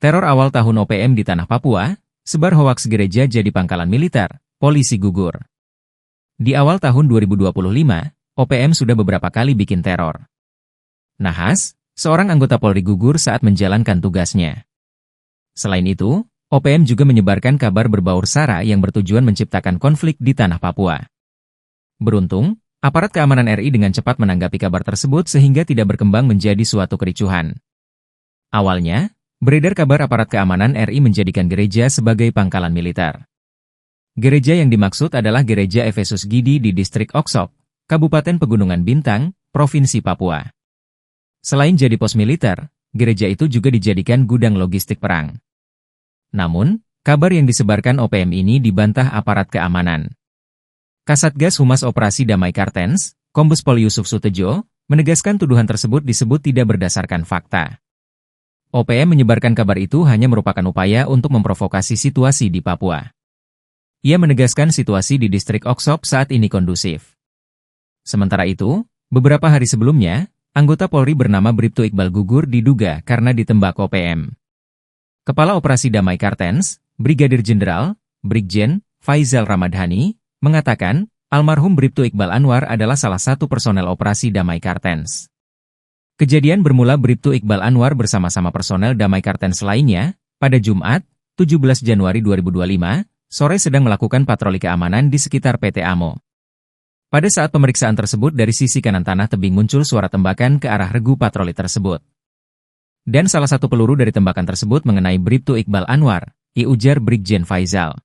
Teror awal tahun OPM di tanah Papua, sebar hoaks gereja jadi pangkalan militer, polisi gugur. Di awal tahun 2025, OPM sudah beberapa kali bikin teror. Nahas, seorang anggota Polri gugur saat menjalankan tugasnya. Selain itu, OPM juga menyebarkan kabar berbaur sara yang bertujuan menciptakan konflik di tanah Papua. Beruntung, aparat keamanan RI dengan cepat menanggapi kabar tersebut sehingga tidak berkembang menjadi suatu kericuhan. Awalnya, beredar kabar aparat keamanan RI menjadikan gereja sebagai pangkalan militer. Gereja yang dimaksud adalah Gereja Efesus Gidi di distrik Oksok, Kabupaten Pegunungan Bintang, Provinsi Papua. Selain jadi pos militer, gereja itu juga dijadikan gudang logistik perang. Namun, kabar yang disebarkan OPM ini dibantah aparat keamanan. Kasatgas Humas Operasi Damai Kartens, Kombes Pol Yusuf Sutejo, menegaskan tuduhan tersebut disebut tidak berdasarkan fakta. OPM menyebarkan kabar itu hanya merupakan upaya untuk memprovokasi situasi di Papua. Ia menegaskan situasi di distrik Oksok saat ini kondusif. Sementara itu, beberapa hari sebelumnya, anggota Polri bernama Bribtu Iqbal gugur diduga karena ditembak OPM. Kepala Operasi Damai Kartens, Brigadir Jenderal, Brigjen, Faizal Ramadhani, mengatakan, almarhum Bribtu Iqbal Anwar adalah salah satu personel Operasi Damai Kartens. Kejadian bermula Bribtu Iqbal Anwar bersama-sama personel Damai Kartens lainnya, pada Jumat, 17 Januari 2025, sore sedang melakukan patroli keamanan di sekitar PT AMO. Pada saat pemeriksaan tersebut dari sisi kanan tanah tebing muncul suara tembakan ke arah regu patroli tersebut. Dan salah satu peluru dari tembakan tersebut mengenai Bribtu Iqbal Anwar, ujar Brigjen Faizal.